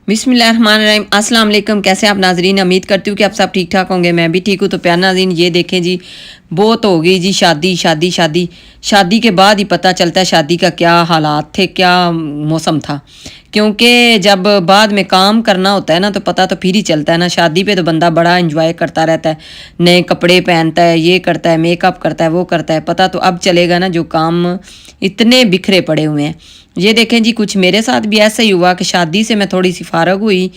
बिस्मिल्लाहिर्रहमानिर्रहीम अस्सलाम वालेकुम। कैसे आप नाजरीन? उम्मीद करती हूँ कि आप सब ठीक ठाक होंगे। मैं भी ठीक हूँ। तो प्यार नाजरीन, ये देखें जी, बहुत हो गई जी शादी शादी शादी। शादी के बाद ही पता चलता है शादी का क्या हालात थे, क्या मौसम था। क्योंकि जब बाद में काम करना होता है ना तो पता तो फिर ही चलता है ना। शादी पे तो बंदा बड़ा इंजॉय करता रहता है, नए कपड़े पहनता है, ये करता है, मेकअप करता है, वो करता है। पता तो अब चलेगा ना जो काम इतने बिखरे पड़े हुए हैं। ये देखें जी, कुछ मेरे साथ भी ऐसा ही हुआ कि शादी से मैं थोड़ी सी फारग हुई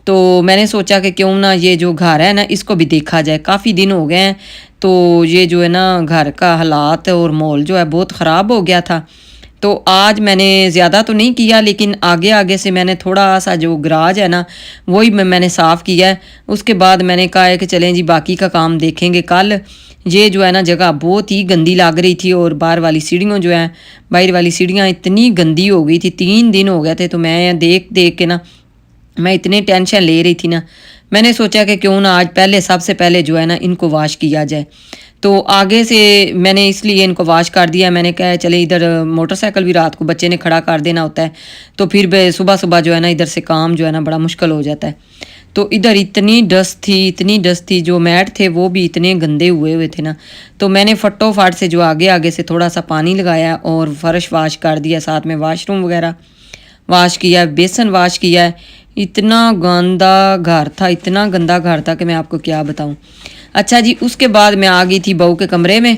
तो मैंने सोचा कि क्यों ना ये जो घर है ना इसको भी देखा जाए। काफ़ी दिन हो गए हैं तो ये जो है ना घर का हालात और माहौल जो है बहुत ख़राब हो गया था। तो आज मैंने ज़्यादा तो नहीं किया, लेकिन आगे आगे से मैंने थोड़ा सा जो गराज है ना वही मैंने साफ़ किया है। उसके बाद मैंने कहा है कि चलें जी बाकी का काम देखेंगे कल। ये जो है ना जगह बहुत ही गंदी लग रही थी और बाहर वाली सीढ़ियों जो है, बाहर वाली सीढ़ियाँ इतनी गंदी हो गई थी। 3 दिन हो गए थे तो मैं देख देख के ना मैं इतनी टेंशन ले रही थी ना, मैंने सोचा कि क्यों ना आज पहले सबसे पहले जो है ना इनको वाश किया जाए। तो आगे से मैंने इसलिए इनको वाश कर दिया। मैंने कहा चले इधर मोटरसाइकिल भी रात को बच्चे ने खड़ा कर देना होता है तो फिर सुबह सुबह जो है ना इधर से काम जो है ना बड़ा मुश्किल हो जाता है। तो इधर इतनी डस्ट थी, इतनी डस्ट थी, जो मैट थे वो भी इतने गंदे हुए हुए थे ना। तो मैंने फटोफट से जो आगे आगे से थोड़ा सा पानी लगाया और फर्श वाश कर दिया, साथ में वाशरूम वगैरह वाश किया, बेसन वाश किया है। इतना गंदा घर था, इतना गंदा घर था कि मैं आपको क्या बताऊं। अच्छा जी, उसके बाद मैं आ गई थी बहू के कमरे में।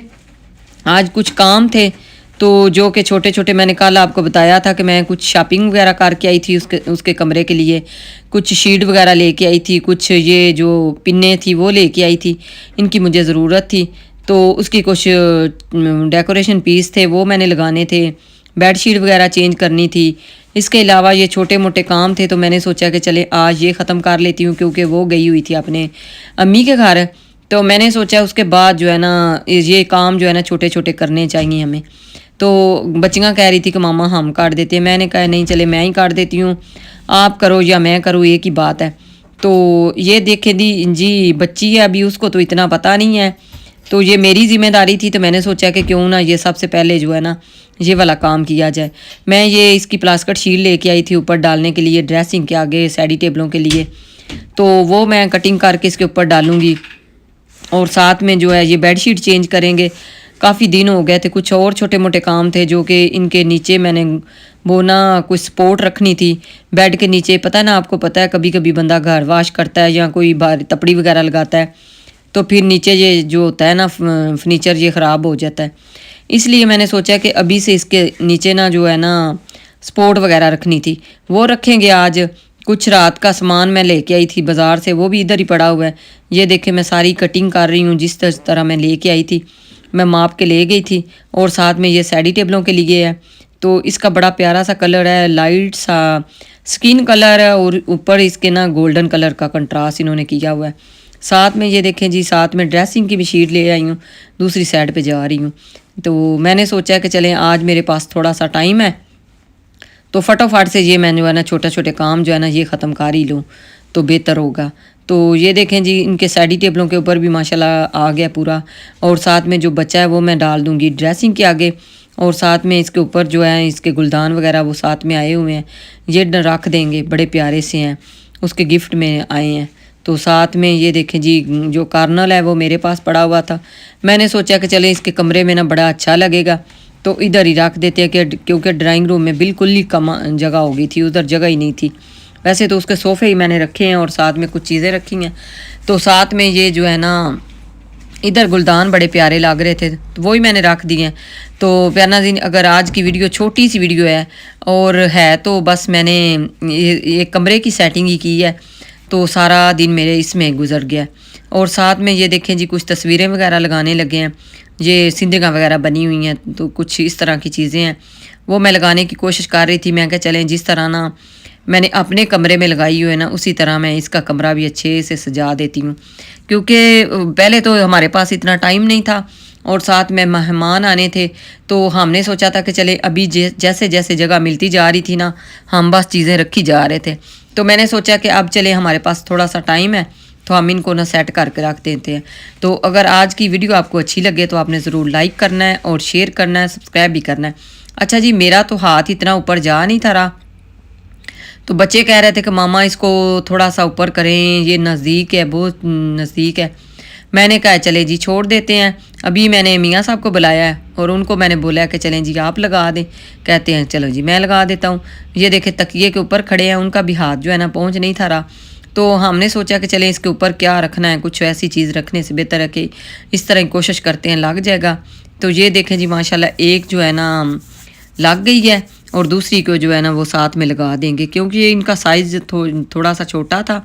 आज कुछ काम थे तो जो कि छोटे छोटे, मैंने कल आपको बताया था कि मैं कुछ शॉपिंग वगैरह करके आई थी उसके उसके कमरे के लिए। कुछ शीट वगैरह लेके आई थी, कुछ ये जो पिन्ने थी वो लेके आई थी, इनकी मुझे ज़रूरत थी। तो उसकी कुछ डेकोरेशन पीस थे वो मैंने लगाने थे, बेड शीट वगैरह चेंज करनी थी। इसके अलावा ये छोटे मोटे काम थे तो मैंने सोचा कि चले आज ये ख़त्म कर लेती हूँ, क्योंकि वो गई हुई थी अपने अम्मी के घर। तो मैंने सोचा उसके बाद जो है ना ये काम जो है ना छोटे छोटे करने चाहिए हमें। तो बच्चियाँ कह रही थी कि मामा हम काट देते हैं। मैंने कहा नहीं, चले मैं ही काट देती हूँ, आप करो या मैं करूँ एक ही बात है। तो ये देखे दी जी, बच्ची है अभी, उसको तो इतना पता नहीं है। तो ये मेरी ज़िम्मेदारी थी तो मैंने सोचा कि क्यों ना ये सबसे पहले जो है ना ये वाला काम किया जाए। मैं ये इसकी प्लास्टिक शीट लेके आई थी ऊपर डालने के लिए, ड्रेसिंग के आगे साइडी टेबलों के लिए। तो वो मैं कटिंग करके इसके ऊपर डालूँगी और साथ में जो है ये बेडशीट चेंज करेंगे। काफ़ी दिन हो गए थे, कुछ और छोटे मोटे काम थे जो कि इनके नीचे मैंने वो ना कुछ सपोर्ट रखनी थी बेड के नीचे। पता है ना, आपको पता है कभी कभी बंदा घर वाश करता है या कोई बाहर तपड़ी वगैरह लगाता है तो फिर नीचे ये जो होता है ना फर्नीचर ये ख़राब हो जाता है। इसलिए मैंने सोचा कि अभी से इसके नीचे ना जो है ना सपोर्ट वगैरह रखनी थी, वो रखेंगे आज। कुछ रात का सामान मैं लेके आई थी बाज़ार से, वो भी इधर ही पड़ा हुआ है। ये देखे मैं सारी कटिंग कर रही हूँ जिस तरह मैं लेके आई थी, मैं माप के ले गई थी। और साथ में ये साइडी टेबलों के लिए है। तो इसका बड़ा प्यारा सा कलर है, लाइट सा स्किन कलर है और ऊपर इसके ना गोल्डन कलर का कंट्रास्ट इन्होंने किया हुआ है। साथ में ये देखें जी, साथ में ड्रेसिंग की भी शीट ले आई हूँ, दूसरी साइड पे जा रही हूँ। तो मैंने सोचा कि चलें आज मेरे पास थोड़ा सा टाइम है तो फटाफट से ये मैं जो है ना छोटे छोटे काम जो है ना ये ख़त्म कर ही लूँ तो बेहतर होगा। तो ये देखें जी, इनके साइडी टेबलों के ऊपर भी माशाल्लाह आ गया पूरा। और साथ में जो बचा है वो मैं डाल दूँगी ड्रेसिंग के आगे। और साथ में इसके ऊपर जो है इसके गुलदान वगैरह वो साथ में आए हुए हैं, ये रख देंगे, बड़े प्यारे से हैं, उसके गिफ्ट में आए हैं। तो साथ में ये देखें जी, जो कार्नल है वो मेरे पास पड़ा हुआ था, मैंने सोचा कि चले इसके कमरे में ना बड़ा अच्छा लगेगा तो इधर ही रख देते हैं कि क्योंकि ड्राइंग रूम में बिल्कुल ही कम जगह हो गई थी, उधर जगह ही नहीं थी। वैसे तो उसके सोफ़े ही मैंने रखे हैं और साथ में कुछ चीज़ें रखी हैं। तो साथ में ये जो है ना इधर गुलदान बड़े प्यारे लग रहे थे तो वही मैंने रख दिए हैं। तो प्याना जी, अगर आज की वीडियो छोटी सी वीडियो है और है तो बस मैंने ये कमरे की सेटिंग ही की है तो सारा दिन मेरे इसमें गुजर गया। और साथ में ये देखें जी, कुछ तस्वीरें वगैरह लगाने लगे हैं, ये सिंदगा वगैरह बनी हुई हैं तो कुछ इस तरह की चीज़ें हैं वो मैं लगाने की कोशिश कर रही थी। मैं क्या चलें जिस तरह ना मैंने अपने कमरे में लगाई हुई है ना उसी तरह मैं इसका कमरा भी अच्छे से सजा देती हूँ। क्योंकि पहले तो हमारे पास इतना टाइम नहीं था और साथ में मेहमान आने थे तो हमने सोचा था कि चले अभी जैसे जैसे जगह मिलती जा रही थी ना हम बस चीज़ें रखी जा रहे थे। तो मैंने सोचा कि अब चले हमारे पास थोड़ा सा टाइम है तो हम इनको ना सेट करके रख देते हैं। तो अगर आज की वीडियो आपको अच्छी लगे तो आपने ज़रूर लाइक करना है और शेयर करना है, सब्सक्राइब भी करना है। अच्छा जी, मेरा तो हाथ इतना ऊपर जा नहीं था रहा तो बच्चे कह रहे थे कि मामा इसको थोड़ा सा ऊपर करें, ये नज़दीक है, बहुत नज़दीक है। मैंने कहा चले जी छोड़ देते हैं। अभी मैंने मियाँ साहब को बुलाया है और उनको मैंने बोला कि चलें जी आप लगा दें। कहते हैं चलो जी मैं लगा देता हूँ। ये देखे तकिए के ऊपर खड़े हैं, उनका भी हाथ जो है ना पहुँच नहीं था रहा। तो हमने सोचा कि चलें इसके ऊपर क्या रखना है, कुछ ऐसी चीज़ रखने से बेहतर है कि इस तरह की कोशिश करते हैं लग जाएगा। तो ये देखें जी माशाल्लाह एक जो है ना लग गई है और दूसरी को जो है ना वो साथ में लगा देंगे, क्योंकि ये इनका साइज़ थोड़ा सा छोटा था,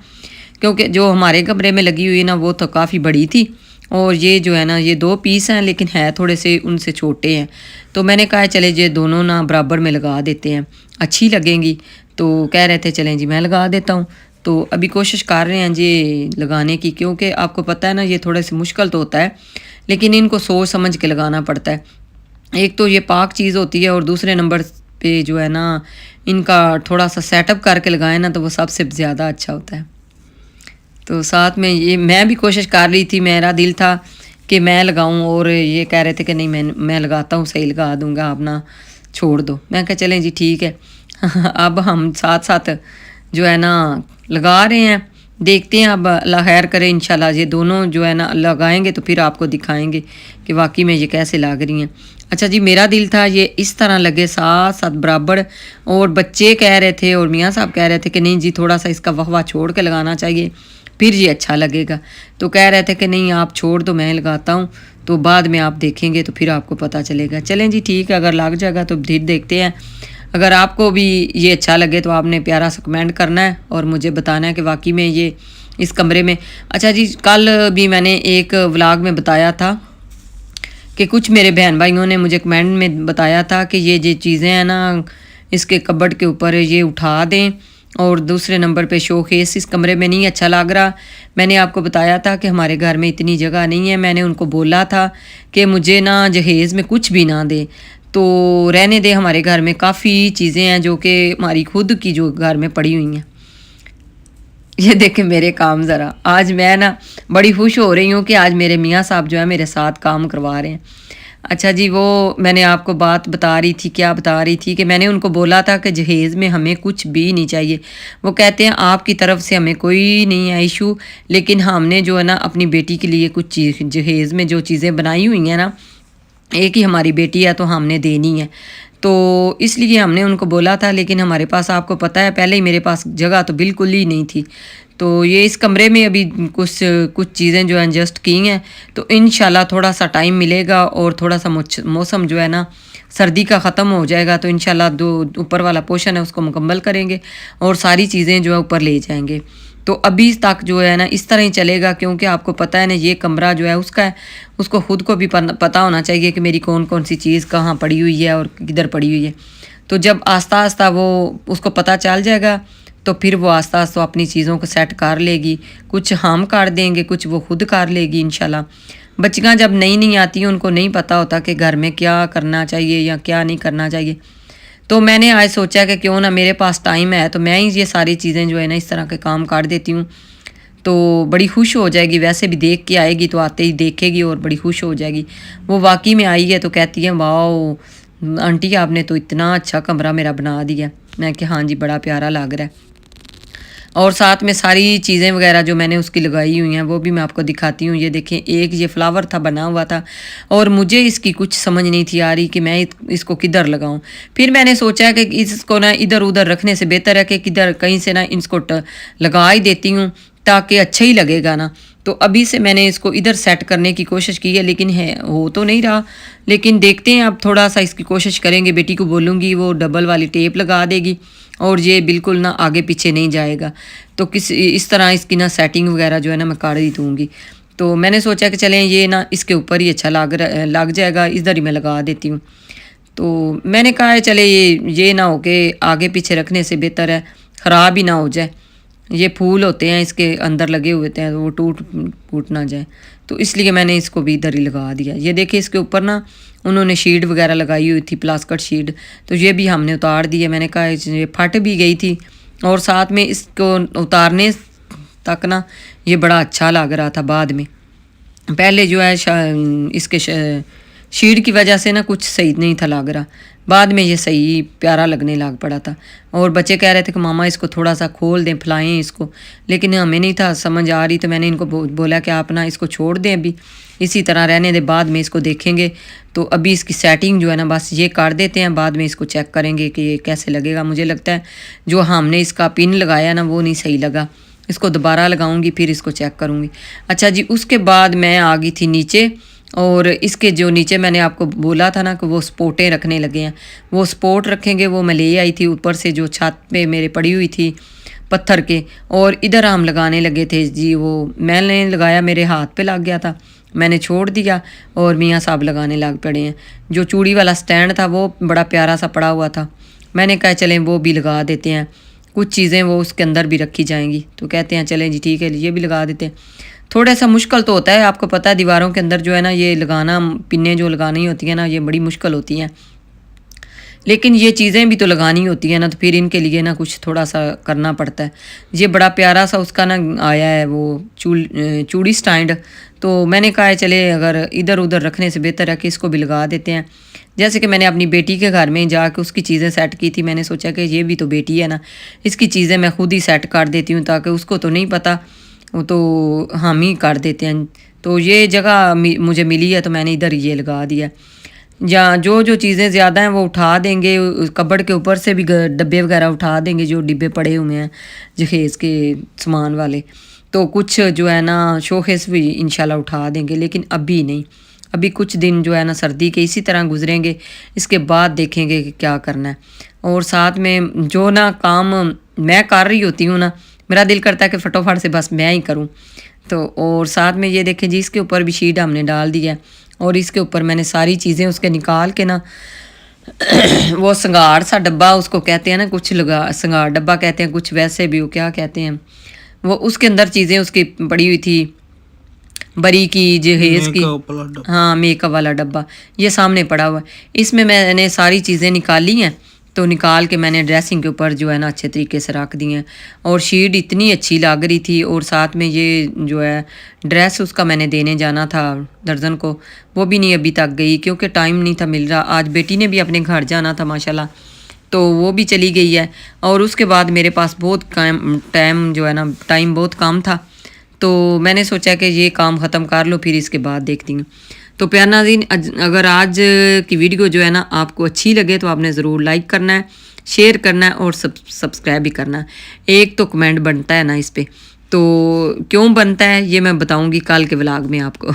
क्योंकि जो हमारे कमरे में लगी हुई है ना वो तो काफ़ी बड़ी थी और ये जो है ना ये 2 पीस हैं लेकिन है थोड़े से उनसे छोटे हैं। तो मैंने कहा चले ये दोनों ना बराबर में लगा देते हैं, अच्छी लगेंगी। तो कह रहे थे चलें जी मैं लगा देता हूँ। तो अभी कोशिश कर रहे हैं जी लगाने की, क्योंकि आपको पता है ना ये थोड़े से मुश्किल तो होता है लेकिन इनको सोच समझ के लगाना पड़ता है। एक तो ये पाक चीज़ होती है और दूसरे नंबर पे जो है ना इनका थोड़ा सा सेटअप करके लगाएं ना तो वो सबसे ज़्यादा अच्छा होता है। तो साथ में ये मैं भी कोशिश कर रही थी, मेरा दिल था कि मैं लगाऊं और ये कह रहे थे कि नहीं मैं लगाता हूँ, सही लगा दूंगा, आप ना छोड़ दो। मैं कहा चलें जी ठीक है। अब हम साथ साथ जो है ना लगा रहे हैं, देखते हैं अब अल्लाह खैर करे इंशाल्लाह। ये दोनों जो है ना लगाएंगे तो फिर आपको दिखाएंगे कि वाकई में ये कैसे लग रही हैं। अच्छा जी मेरा दिल था ये इस तरह लगे साथ साथ बराबर, और बच्चे कह रहे थे और मियाँ साहब कह रहे थे कि नहीं जी थोड़ा सा इसका वहवा छोड़ के लगाना चाहिए फिर ये अच्छा लगेगा। तो कह रहे थे कि नहीं आप छोड़ दो मैं लगाता हूँ, तो बाद में आप देखेंगे तो फिर आपको पता चलेगा। चलें जी ठीक है, अगर लग जाएगा तो फिर देखते हैं। अगर आपको भी ये अच्छा लगे तो आपने प्यारा सा कमेंट करना है और मुझे बताना है कि वाकई में ये इस कमरे में। अच्छा जी कल भी मैंने एक व्लॉग में बताया था कि कुछ मेरे बहन भाइयों ने मुझे कमेंट में बताया था कि ये चीज़ें हैं ना इसके कबर्ड के ऊपर ये उठा दें, और दूसरे नंबर पे शोकेस इस कमरे में नहीं अच्छा लग रहा। मैंने आपको बताया था कि हमारे घर में इतनी जगह नहीं है। मैंने उनको बोला था कि मुझे ना जहेज़ में कुछ भी ना दे, तो रहने दे, हमारे घर में काफ़ी चीज़ें हैं जो कि हमारी खुद की जो घर में पड़ी हुई हैं। ये देखें मेरे काम ज़रा, आज मैं ना बड़ी खुश हो रही हूँ कि आज मेरे मियाँ साहब जो है मेरे साथ काम करवा रहे हैं। अच्छा जी वो मैंने आपको बात बता रही थी, क्या बता रही थी कि मैंने उनको बोला था कि जहेज़ में हमें कुछ भी नहीं चाहिए। वो कहते हैं आपकी तरफ से हमें कोई नहीं है इशू, लेकिन हमने जो है ना अपनी बेटी के लिए कुछ चीज़ जहेज़ में जो चीज़ें बनाई हुई हैं ना, एक ही हमारी बेटी है तो हमने देनी है, तो इसलिए हमने उनको बोला था। लेकिन हमारे पास आपको पता है पहले ही मेरे पास जगह तो बिल्कुल ही नहीं थी, तो ये इस कमरे में अभी कुछ चीज़ें जो हैं एडजस्ट की हैं, तो इंशाल्लाह थोड़ा सा टाइम मिलेगा और थोड़ा सा मौसम जो है ना सर्दी का ख़त्म हो जाएगा तो इंशाल्लाह दो ऊपर वाला पोर्शन है उसको मुकम्मल करेंगे और सारी चीज़ें जो है ऊपर ले जाएंगे। तो अभी तक जो है ना इस तरह ही चलेगा, क्योंकि आपको पता है ना ये कमरा जो है उसका है, उसको ख़ुद को भी पता होना चाहिए कि मेरी कौन कौन सी चीज़ कहाँ पड़ी हुई है और किधर पड़ी हुई है। तो जब आस्ता आस्ता वो उसको पता चल जाएगा तो फिर वो आस्ता आस्ता अपनी चीज़ों को सेट कर लेगी, कुछ हम कर देंगे कुछ वो खुद कर लेगी इंशाल्लाह। बच्चियाँ जब नई नई आती हैं उनको नहीं पता होता कि घर में क्या करना चाहिए या क्या नहीं करना चाहिए। तो मैंने आज सोचा कि क्यों ना मेरे पास टाइम है तो मैं ही ये सारी चीज़ें जो है ना इस तरह के काम कर देती हूँ, तो बड़ी खुश हो जाएगी। वैसे भी देख के आएगी तो आते ही देखेगी और बड़ी खुश हो जाएगी। वो वाकई में आई है तो कहती है वाह आंटी आपने तो इतना अच्छा कमरा मेरा बना दिया। मैं कि हाँ जी बड़ा प्यारा लग रहा है। और साथ में सारी चीज़ें वगैरह जो मैंने उसकी लगाई हुई हैं वो भी मैं आपको दिखाती हूँ। ये देखें एक ये फ्लावर था बना हुआ था और मुझे इसकी कुछ समझ नहीं थी आ रही कि मैं इसको किधर लगाऊं। फिर मैंने सोचा कि इसको ना इधर उधर रखने से बेहतर है कि किधर कहीं से ना इसको लगा ही देती हूँ ताकि अच्छा ही लगेगा ना। तो अभी से मैंने इसको इधर सेट करने की कोशिश की है, लेकिन है हो तो नहीं रहा। लेकिन देखते हैं अब थोड़ा सा इसकी कोशिश करेंगे। बेटी को बोलूँगी वो डबल वाली टेप लगा देगी और ये बिल्कुल ना आगे पीछे नहीं जाएगा। तो इस तरह इसकी ना सेटिंग वगैरह जो है ना मैं कर ही दूँगी। तो मैंने सोचा कि चलें ये ना इसके ऊपर ही अच्छा लग जाएगा, इधर ही मैं लगा देती हूँ। तो मैंने कहा है चले ये ना हो के आगे पीछे रखने से बेहतर है ख़राब ही ना हो जाए। ये फूल होते हैं इसके अंदर लगे हुए थे वो टूट ना जाए, तो इसलिए मैंने इसको भी इधर ही लगा दिया। ये देखिए इसके ऊपर ना उन्होंने शीट वगैरह लगाई हुई थी प्लास्टिक शीट, तो ये भी हमने उतार दी है। मैंने कहा ये फट भी गई थी और साथ में इसको उतारने तक ना ये बड़ा अच्छा लग रहा था। बाद में पहले जो है इसके शीट की वजह से ना कुछ सही नहीं था लग रहा। بعد میں یہ صحیح پیارا لگنے لگ پڑا تھا، اور بچے کہہ رہے تھے کہ ماما اس کو تھوڑا سا کھول دیں، پھلائیں اس کو، لیکن ہمیں نہیں تھا سمجھ آ رہی، تو میں نے ان کو بولا کہ آپ نا اس کو چھوڑ دیں، ابھی اسی طرح رہنے دیں، بعد میں اس کو دیکھیں گے۔ تو ابھی اس کی سیٹنگ جو ہے نا بس یہ کر دیتے ہیں، بعد میں اس کو چیک کریں گے کہ یہ کیسے لگے گا۔ مجھے لگتا ہے جو ہم نے اس کا پن لگایا نا وہ نہیں صحیح لگا، اس کو دوبارہ لگاؤں گی، پھر اس کو چیک کروں گی۔ اچھا جی، اس کے بعد میں آ گئی تھی نیچے، اور اس کے جو نیچے میں نے آپ کو بولا تھا نا کہ وہ سپوٹیں رکھنے لگے ہیں، وہ سپوٹ رکھیں گے، وہ میں لے آئی تھی اوپر سے، جو چھت پہ میرے پڑی ہوئی تھی پتھر کے، اور ادھر ہم لگانے لگے تھے جی۔ وہ میں نے لگایا، میرے ہاتھ پہ لگ گیا تھا، میں نے چھوڑ دیا، اور میاں صاحب لگانے لگ پڑے ہیں۔ جو چوڑی والا سٹینڈ تھا وہ بڑا پیارا سا پڑا ہوا تھا، میں نے کہا چلیں وہ بھی لگا دیتے ہیں، کچھ چیزیں وہ اس کے اندر بھی رکھی جائیں گی، تو کہتے ہیں چلیں جی ٹھیک ہے، یہ بھی لگا دیتے ہیں۔ تھوڑا سا مشکل تو ہوتا ہے، آپ کو پتہ ہے دیواروں کے اندر جو ہے نا یہ لگانا، پنیں جو لگانی ہوتی ہیں نا یہ بڑی مشکل ہوتی ہیں، لیکن یہ چیزیں بھی تو لگانی ہوتی ہیں نا، تو پھر ان کے لیے نا کچھ تھوڑا سا کرنا پڑتا ہے۔ یہ بڑا پیارا سا اس کا نا آیا ہے وہ چوڑی سٹینڈ، تو میں نے کہا ہے چلے اگر ادھر ادھر رکھنے سے بہتر ہے کہ اس کو بھی لگا دیتے ہیں۔ جیسے کہ میں نے اپنی بیٹی کے گھر میں جا کے اس کی چیزیں سیٹ کی تھی، میں نے سوچا کہ یہ بھی تو بیٹی ہے نا، اس کی چیزیں میں خود ہی سیٹ کر دیتی ہوں، تاکہ اس کو تو نہیں پتہ، وہ تو ہم ہی کر دیتے ہیں۔ تو یہ جگہ مجھے ملی ہے تو میں نے ادھر یہ لگا دیا، یا جو چیزیں زیادہ ہیں وہ اٹھا دیں گے، کبڑ کے اوپر سے بھی ڈبے وغیرہ اٹھا دیں گے، جو ڈبے پڑے ہوئے ہیں جہیز کے سامان والے، تو کچھ جو ہے نا شوکیس بھی انشاءاللہ اٹھا دیں گے، لیکن ابھی نہیں، ابھی کچھ دن جو ہے نا سردی کے اسی طرح گزریں گے، اس کے بعد دیکھیں گے کہ کیا کرنا ہے۔ اور ساتھ میں جو نا کام میں کر رہی ہوتی ہوں نا، میرا دل کرتا ہے کہ فٹافٹ سے بس میں ہی کروں، تو اور ساتھ میں یہ دیکھیں جی اس کے اوپر بھی شیٹ ہم نے ڈال دیا ہے، اور اس کے اوپر میں نے ساری چیزیں اس کے نکال کے نا وہ سنگاڑ سا ڈبہ اس کو کہتے ہیں نا، کچھ لگا سنگاڑ ڈبہ کہتے ہیں، کچھ ویسے بھی وہ کیا کہتے ہیں، وہ اس کے اندر چیزیں اس کی پڑی ہوئی تھی بری کی جہیز کی، ہاں میک اپ والا ڈبہ یہ سامنے پڑا ہوا ہے، اس میں نے ساری چیزیں نکالی ہیں، تو نکال کے میں نے ڈریسنگ کے اوپر جو ہے نا اچھے طریقے سے رکھ دی ہیں، اور شیٹ اتنی اچھی لگ رہی تھی، اور ساتھ میں یہ جو ہے ڈریس اس کا میں نے دینے جانا تھا درزن کو، وہ بھی نہیں ابھی تک گئی کیونکہ ٹائم نہیں تھا مل رہا۔ آج بیٹی نے بھی اپنے گھر جانا تھا ماشاءاللہ، تو وہ بھی چلی گئی ہے، اور اس کے بعد میرے پاس بہت ٹائم جو ہے نا ٹائم بہت کم تھا، تو میں نے سوچا کہ یہ کام ختم کر لو، پھر اس کے بعد دیکھتی ہوں۔ تو پیارے ناظرین، اگر آج کی ویڈیو جو ہے نا آپ کو اچھی لگے تو آپ نے ضرور لائک کرنا ہے، شیئر کرنا ہے، اور سبسکرائب بھی کرنا ہے۔ ایک تو کمنٹ بنتا ہے نا اس پہ، تو کیوں بنتا ہے یہ میں بتاؤں گی کل کے ولاگ میں آپ کو۔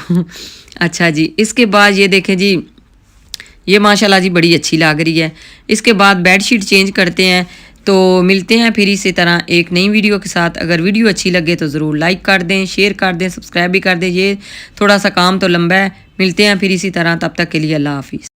اچھا جی، اس کے بعد یہ دیکھیں جی، یہ ماشاءاللہ جی بڑی اچھی لگ رہی ہے۔ اس کے بعد بیڈ شیٹ چینج کرتے ہیں، تو ملتے ہیں پھر اسی طرح ایک نئی ویڈیو کے ساتھ۔ اگر ویڈیو اچھی لگے تو ضرور لائک کر دیں، شیئر کر دیں، سبسکرائب بھی کر دیں۔ یہ تھوڑا سا کام تو لمبا ہے، ملتے ہیں پھر اسی طرح، تب تک کے لیے اللہ حافظ۔